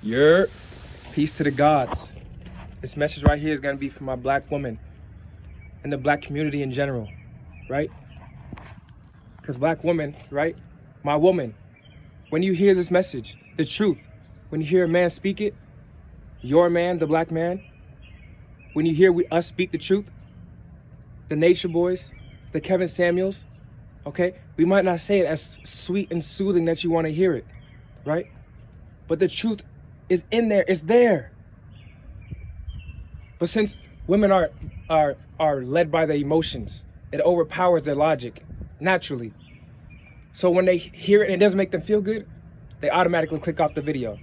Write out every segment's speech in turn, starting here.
Your peace to the gods. This message right here is gonna be for my black woman and the black community in general, right? Because black woman, right? My woman, when you hear this message, the truth, when you hear a man speak it, your man, the black man, when you hear us speak the truth, the Nature Boys, the Kevin Samuels, okay? We might not say it as sweet and soothing that you want to hear it, right? But the truth is in there, it's there. But since women are led by their emotions, it overpowers their logic naturally. So when they hear it and it doesn't make them feel good, they automatically click off the video.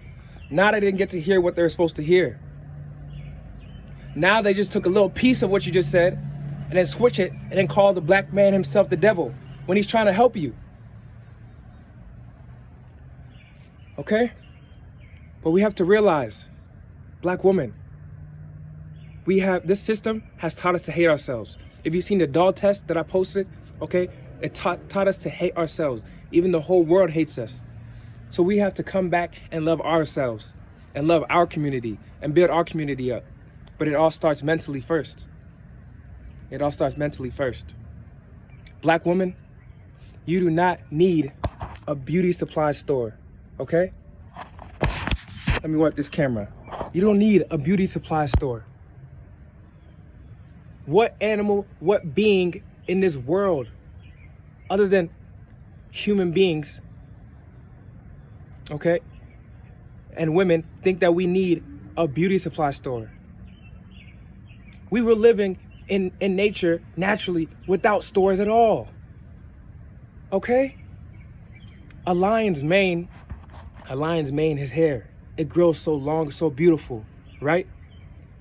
Now they didn't get to hear what they were supposed to hear. Now they just took a little piece of what you just said and then switch it and then call the black man himself the devil when he's trying to help you. Okay? But we have to realize, black woman, this system has taught us to hate ourselves. If you've seen the doll test that I posted, okay, it taught us to hate ourselves. Even the whole world hates us. So we have to come back and love ourselves and love our community and build our community up. But it all starts mentally first. It all starts mentally first. Black woman, you do not need a beauty supply store, okay? Let me wipe this camera. You don't need a beauty supply store. What animal, what being in this world, other than human beings, okay, and women, think that we need a beauty supply store? We were living in nature naturally without stores at all, okay? A lion's mane, his hair, it grows so long, so beautiful, right?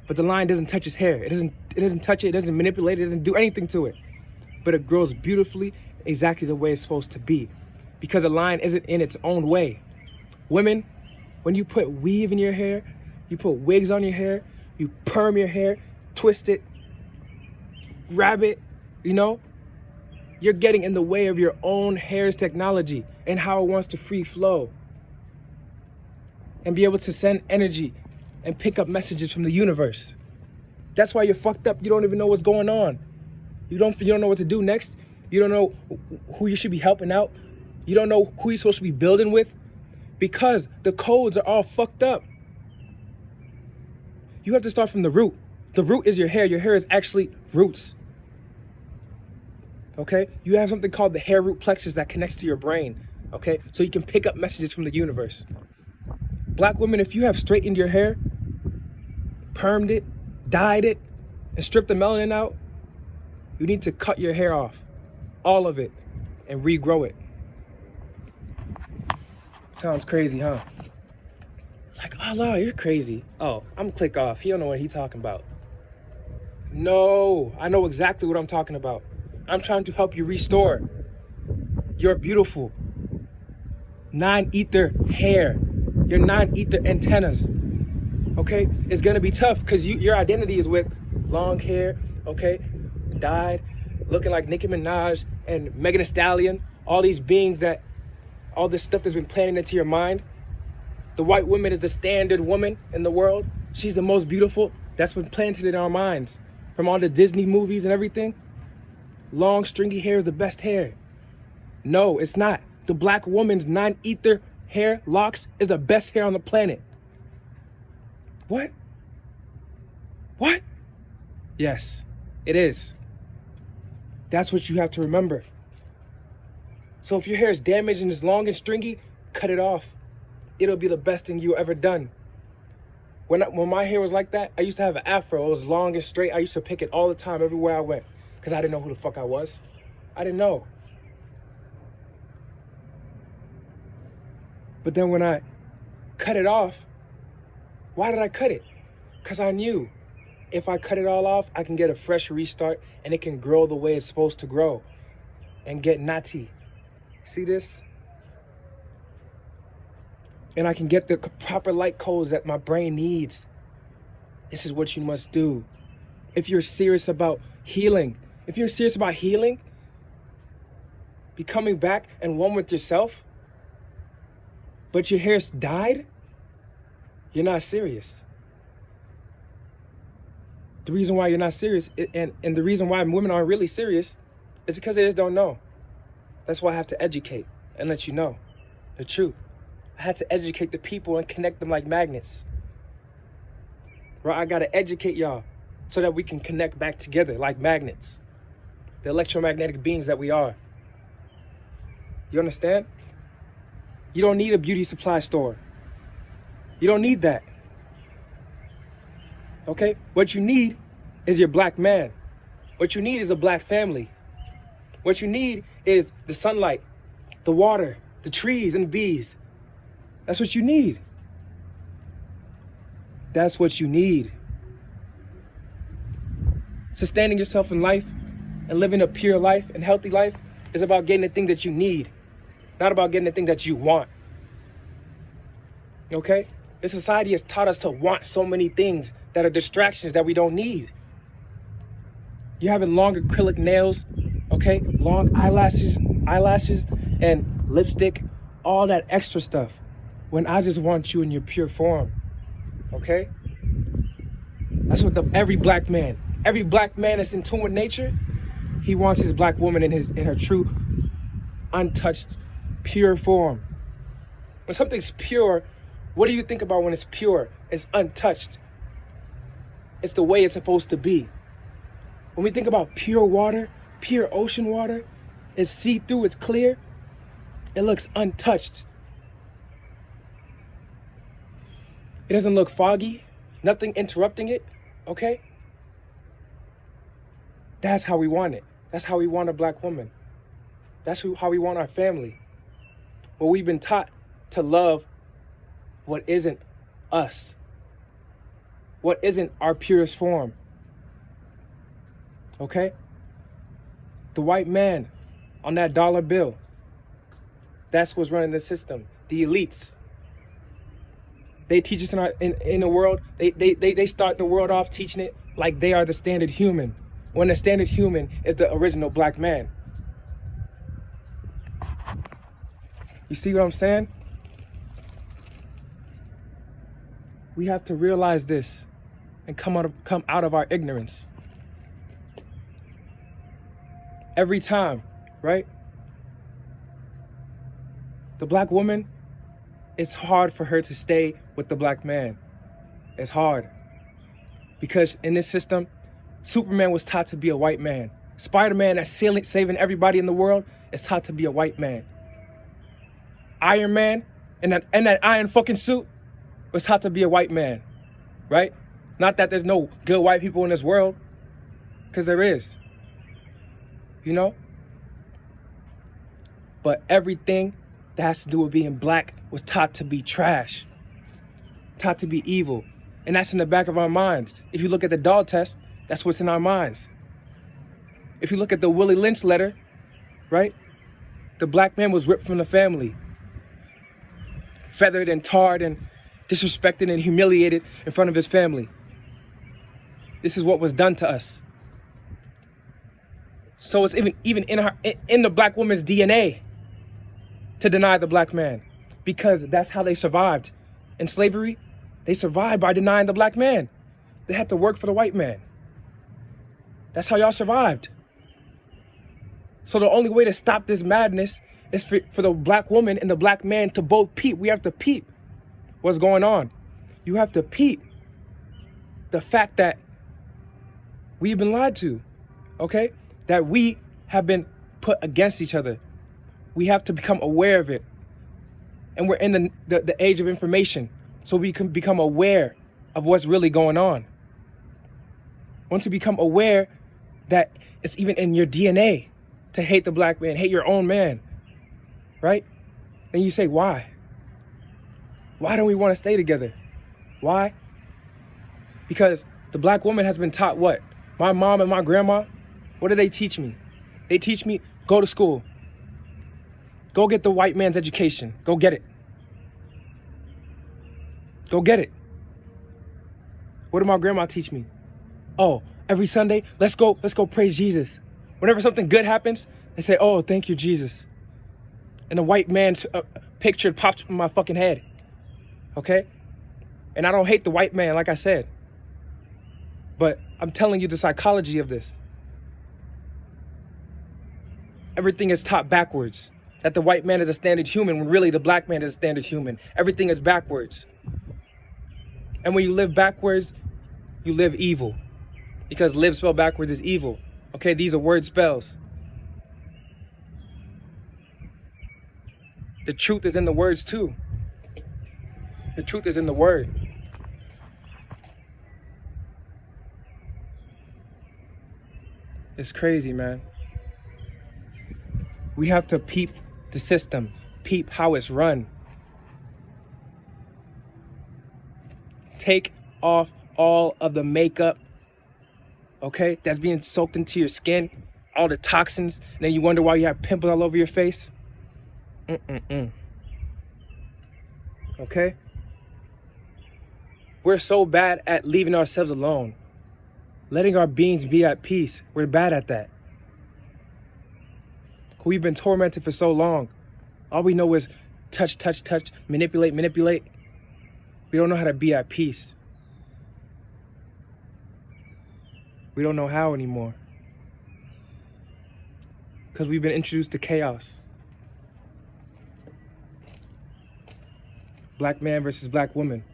But the lion doesn't touch his hair. It doesn't touch it, it doesn't manipulate it, it doesn't do anything to it. But it grows beautifully, exactly the way it's supposed to be. Because a lion isn't in its own way. Women, when you put weave in your hair, you put wigs on your hair, you perm your hair, twist it, grab it, you know, you're getting in the way of your own hair's technology and how it wants to free flow and be able to send energy and pick up messages from the universe. That's why you're fucked up. You don't even know what's going on. You don't know what to do next. You don't know who you should be helping out. You don't know who you're supposed to be building with because the codes are all fucked up. You have to start from the root. The root is your hair. Your hair is actually roots. Okay? You have something called the hair root plexus that connects to your brain. Okay? So you can pick up messages from the universe. Black women, if you have straightened your hair, permed it, dyed it, and stripped the melanin out, you need to cut your hair off, all of it, and regrow it. Sounds crazy, huh? Like, oh, no, you're crazy. Oh, I'm click off. He don't know what he's talking about. No, I know exactly what I'm talking about. I'm trying to help you restore your beautiful non-ether hair, your non-ether antennas, okay? It's gonna be tough because your identity is with long hair, okay? Dyed, looking like Nicki Minaj and Megan Thee Stallion, all these beings all this stuff that's been planted into your mind. The white woman is the standard woman in the world. She's the most beautiful. That's been planted in our minds from all the Disney movies and everything. Long, stringy hair is the best hair. No, it's not. The black woman's non-ether hair locks is the best hair on the planet. What? What? Yes, it is. That's what you have to remember. So if your hair is damaged and is long and stringy, cut it off. It'll be the best thing you ever done. When my hair was like that, I used to have an afro. It was long and straight. I used to pick it all the time everywhere I went because I didn't know who the fuck I was. I didn't know. But then when I cut it off, why did I cut it? Because I knew if I cut it all off, I can get a fresh restart and it can grow the way it's supposed to grow and get natty. See this? And I can get the proper light codes that my brain needs. This is what you must do. If you're serious about healing, becoming back and one with yourself, but your hair's dyed, You're not serious. The reason why you're not serious, and the reason why women aren't really serious, is because they just don't know. That's why I have to educate and let you know the truth. I had to educate the people and connect them like magnets. Right? I gotta educate y'all so that we can connect back together like magnets. The electromagnetic beings that we are. You understand? You don't need a beauty supply store. You don't need that. Okay? What you need is your black man. What you need is a black family. What you need is the sunlight, the water, the trees, and the bees. That's what you need. That's what you need. Sustaining yourself in life and living a pure life and healthy life is about getting the things that you need, not about getting the things that you want. Okay? This society has taught us to want so many things that are distractions that we don't need. You're having long acrylic nails, okay? Long eyelashes, and lipstick, all that extra stuff. When I just want you in your pure form, okay? That's what every black man that's in tune with nature, he wants his black woman in her true, untouched, pure form. When something's pure, what do you think about when it's pure? It's untouched. It's the way it's supposed to be. When we think about pure water, pure ocean water, it's see-through, it's clear, it looks untouched. It doesn't look foggy, nothing interrupting it, okay? That's how we want it. That's how we want a black woman. That's how we want our family. But we've been taught to love what isn't us, what isn't our purest form, okay? The white man on that dollar bill, that's what's running the system. The elites. They teach us in the world, they start the world off teaching it like they are the standard human, when the standard human is the original black man. You see what I'm saying? We have to realize this and come out of our ignorance. Every time, right? The black woman, it's hard for her to stay with the black man. It's hard. Because in this system, Superman was taught to be a white man. Spider-Man that's saving everybody in the world is taught to be a white man. Iron Man in that iron fucking suit was taught to be a white man, right? Not that there's no good white people in this world, because there is, you know? But everything that has to do with being black was taught to be trash, taught to be evil. And that's in the back of our minds. If you look at the Dahl test, that's what's in our minds. If you look at the Willie Lynch letter, right? The black man was ripped from the family, feathered and tarred and disrespected and humiliated in front of his family. This is what was done to us. So it's even in the black woman's DNA to deny the black man, because that's how they survived. In slavery, they survived by denying the black man. They had to work for the white man. That's how y'all survived. So the only way to stop this madness is for the black woman and the black man to both peep. We have to peep what's going on. You have to peep the fact that we've been lied to, okay? That we have been put against each other. We have to become aware of it. And we're in the age of information, so we can become aware of what's really going on. Once you become aware that it's even in your DNA to hate the black man, hate your own man, right? Then you say, why? Why don't we want to stay together? Why? Because the black woman has been taught what? My mom and my grandma, what do they teach me? They teach me, go to school. Go get the white man's education. Go get it. Go get it. What did my grandma teach me? Oh, every Sunday, let's go praise Jesus. Whenever something good happens, they say, oh, thank you, Jesus. And the white man's picture pops up in my fucking head. Okay? And I don't hate the white man, like I said. But I'm telling you the psychology of this. Everything is taught backwards. That the white man is a standard human when really the black man is a standard human. Everything is backwards. And when you live backwards, you live evil. Because live spelled backwards is evil. Okay, these are word spells. The truth is in the words too. The truth is in the word. It's crazy, man. We have to peep the system, peep how it's run. Take off all of the makeup, okay, that's being soaked into your skin, all the toxins, and then you wonder why you have pimples all over your face. Okay? We're so bad at leaving ourselves alone, letting our beings be at peace. We're bad at that. We've been tormented for so long. All we know is touch, touch, touch, manipulate, manipulate. We don't know how to be at peace. We don't know how anymore. Because we've been introduced to chaos. Black man versus black woman.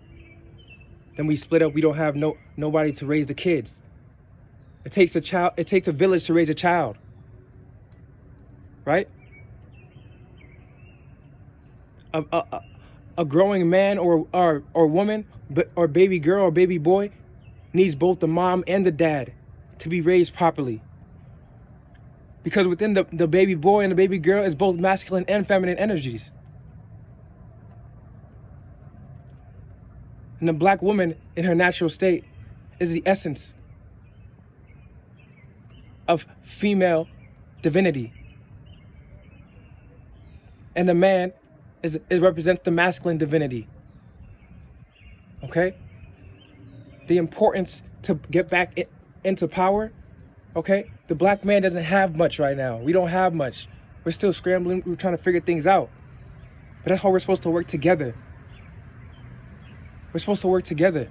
Then we split up, we don't have nobody to raise the kids. It takes a village to raise a child. Right? A growing man or woman or baby girl or baby boy needs both the mom and the dad to be raised properly. Because within the baby boy and the baby girl is both masculine and feminine energies. And the black woman in her natural state is the essence of female divinity. And the man it represents the masculine divinity. Okay? The importance to get back into power. Okay? The black man doesn't have much right now. We don't have much. We're still scrambling. We're trying to figure things out. But that's why we're supposed to work together. We're supposed to work together.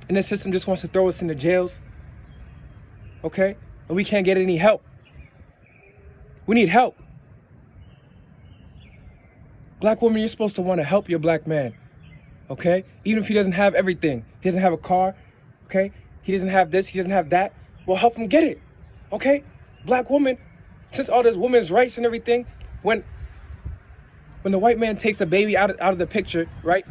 And the system just wants to throw us into jails. Okay? And we can't get any help. We need help. Black woman, you're supposed to want to help your black man. Okay? Even if he doesn't have everything. He doesn't have a car. Okay? He doesn't have this. He doesn't have that. Well, help him get it. Okay? Black woman, since all this women's rights and everything, when the white man takes the baby out of the picture, right?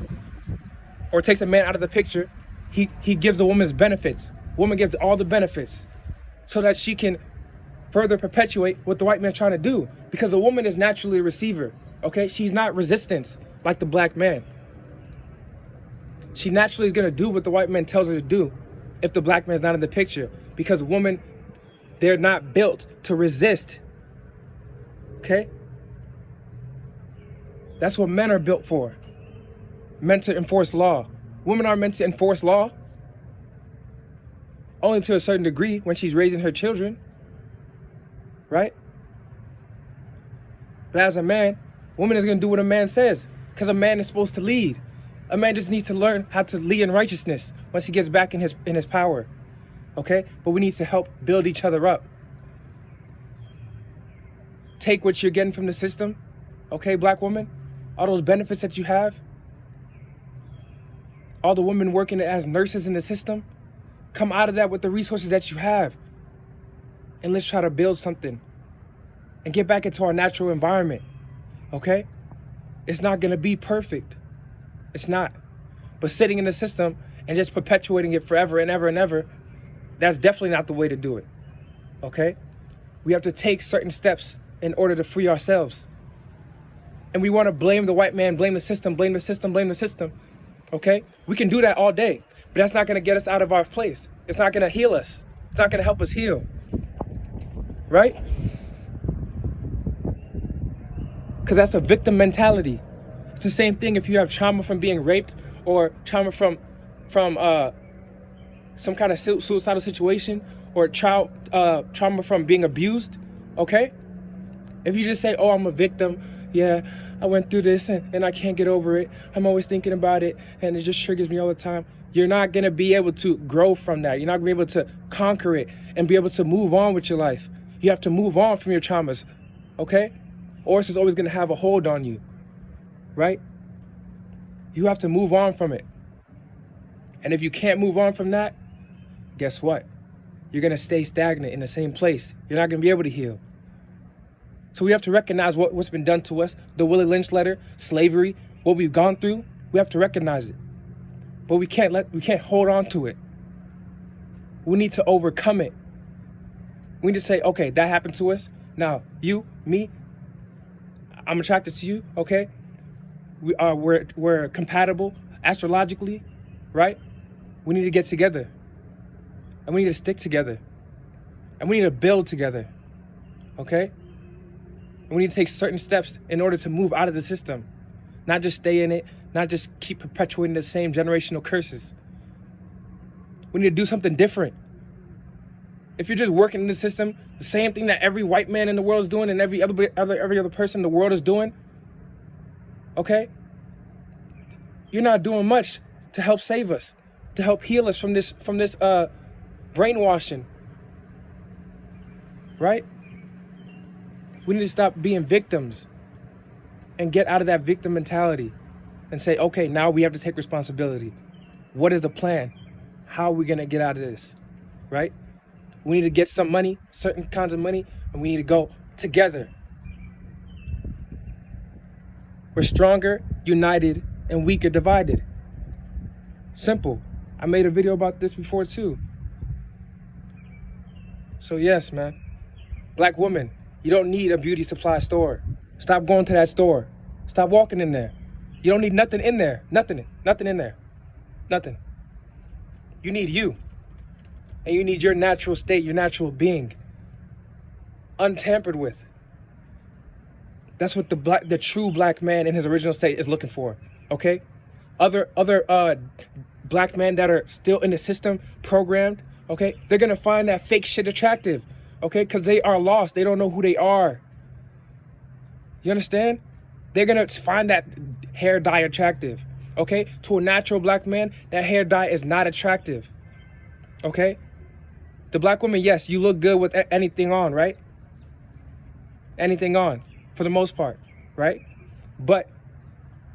Or takes a man out of the picture, he gives the woman's benefits. Woman gets all the benefits so that she can further perpetuate what the white man's trying to do. Because the woman is naturally a receiver, okay? She's not resistance like the black man. She naturally is going to do what the white man tells her to do if the black man's not in the picture. Because women, they're not built to resist, okay? That's what men are built for. Meant to enforce law. Women aren't meant to enforce law. Only to a certain degree when she's raising her children. Right? But as a man, woman is going to do what a man says. Because a man is supposed to lead. A man just needs to learn how to lead in righteousness once he gets back in his power. Okay? But we need to help build each other up. Take what you're getting from the system. Okay, black woman? All those benefits that you have. All the women working as nurses in the system. Come out of that with the resources that you have. And let's try to build something. And get back into our natural environment. Okay? It's not going to be perfect. It's not. But sitting in the system and just perpetuating it forever and ever and ever, that's definitely not the way to do it. Okay? We have to take certain steps in order to free ourselves. And we want to blame the white man, blame the system, blame the system, blame the system. Okay? We can do that all day, but that's not going to get us out of our place. It's not going to heal us. It's not going to help us heal. Right? Because that's a victim mentality. It's the same thing if you have trauma from being raped or trauma from some kind of suicidal situation or trauma from being abused. Okay? If you just say, oh, I'm a victim. Yeah, I went through this and I can't get over it. I'm always thinking about it and it just triggers me all the time. you're not going to be able to grow from that. You're not going to be able to conquer it and be able to move on with your life. You have to move on from your traumas, okay? Or it's always going to have a hold on you, right? You have to move on from it. And if you can't move on from that, guess what? You're going to stay stagnant in the same place. You're not going to be able to heal. So we have to recognize what's been done to us, the Willie Lynch letter, slavery, what we've gone through. We have to recognize it. But we can't hold on to it. We need to overcome it. We need to say, okay, that happened to us. Now, you, me, I'm attracted to you, okay? We're compatible astrologically, right? We need to get together. And we need to stick together. And we need to build together, okay? And we need to take certain steps in order to move out of the system. Not just stay in it, not just keep perpetuating the same generational curses. We need to do something different. If you're just working in the system, the same thing that every white man in the world is doing and every other person in the world is doing, okay? You're not doing much to help save us, to help heal us from this brainwashing, right? We need to stop being victims and get out of that victim mentality and say, okay, now we have to take responsibility. What is the plan? How are we going to get out of this, right? We need to get some money, certain kinds of money, and we need to go together. We're stronger, united, and weaker, divided. Simple. I made a video about this before too. So yes, man. Black woman, you don't need a beauty supply store. Stop going to that store. Stop walking in there. You don't need nothing in there. Nothing in there. Nothing. You need you. And you need your natural state, your natural being. Untampered with. That's what the true black man in his original state is looking for. Okay? Other black men that are still in the system, programmed, okay, they're gonna find that fake shit attractive. Okay? Because they are lost. They don't know who they are. You understand? They're gonna find that hair dye attractive. Okay? To a natural black man, that hair dye is not attractive. Okay? The black woman, yes, you look good with anything on, right? Anything on, for the most part, right? But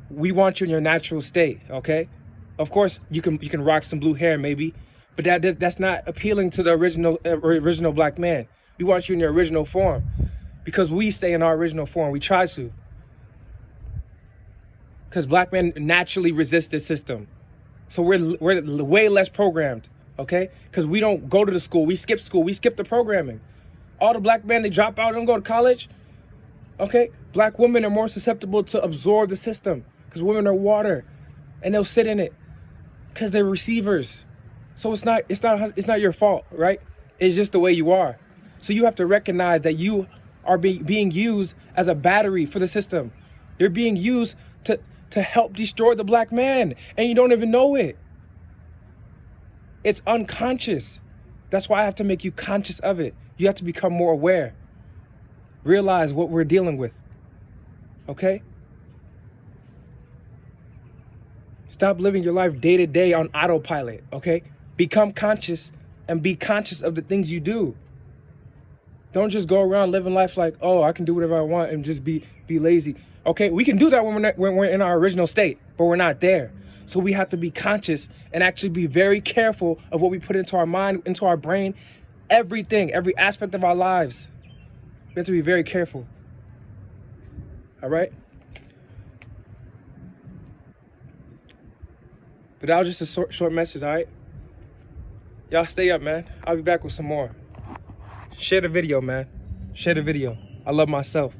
we want you in your natural state, okay? Of course, you can rock some blue hair maybe, but that's not appealing to the original black man. We want you in your original form because we stay in our original form. We try to. Because black men naturally resist this system. So we're way less programmed. Okay? Because we don't go to the school. We skip school. We skip the programming. All the black men, they drop out and don't go to college. Okay? Black women are more susceptible to absorb the system because women are water and they'll sit in it because they're receivers. So it's not your fault, right? It's just the way you are. So you have to recognize that you are being used as a battery for the system. You're being used to help destroy the black man and you don't even know it. It's unconscious. That's why I have to make you conscious of it. You have to become more aware. Realize what we're dealing with. Okay? Stop living your life day to day on autopilot. Okay? Become conscious and be conscious of the things you do. Don't just go around living life like, oh, I can do whatever I want and just be lazy. Okay? We can do that when we're in our original state, but we're not there. So we have to be conscious and actually be very careful of what we put into our mind, into our brain, everything, every aspect of our lives. We have to be very careful. All right? But that was just a short message, all right? Y'all stay up, man. I'll be back with some more. Share the video, man. Share the video. I love myself.